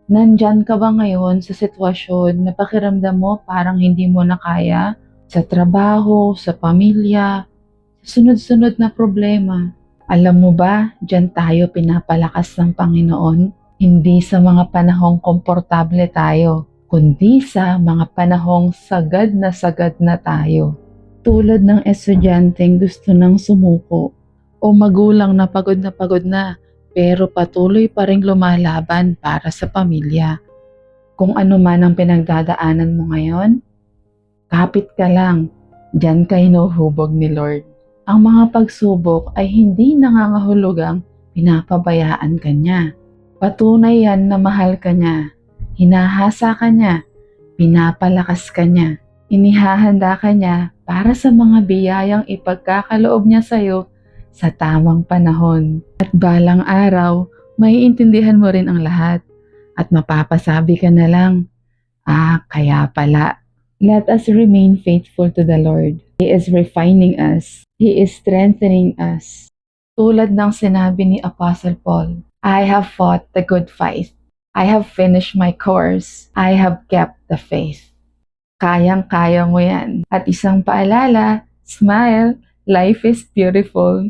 Nandyan ka ba ngayon sa sitwasyon na pakiramdam mo parang hindi mo na kaya? Sa trabaho, sa pamilya, sa sunod-sunod na problema. Alam mo ba, dyan tayo pinapalakas ng Panginoon? Hindi sa mga panahong komportable tayo, kundi sa mga panahong sagad na tayo. Tulad ng estudyanteng gusto nang sumuko o magulang na pagod na pero patuloy pa ring lumalaban para sa pamilya. Kung ano man ang pinagdadaanan mo ngayon, kapit ka lang, diyan ka hinuhubog ni Lord. Ang mga pagsubok ay hindi nangangahulugang pinapabayaan ka niya. Patunay yan na mahal ka niya, hinahasa ka niya, pinapalakas ka niya, inihahanda ka niya para sa mga biyayang ipagkakaloob niya sa iyo sa tamang panahon. At balang araw, maiintindihan mo rin ang lahat at mapapasabi ka na lang, kaya pala. Let us remain faithful to the Lord. He is refining us. He is strengthening us. Tulad ng sinabi ni Apostle Paul, I have fought the good fight. I have finished my course. I have kept the faith. Kayang-kaya mo yan. At isang paalala, smile, life is beautiful.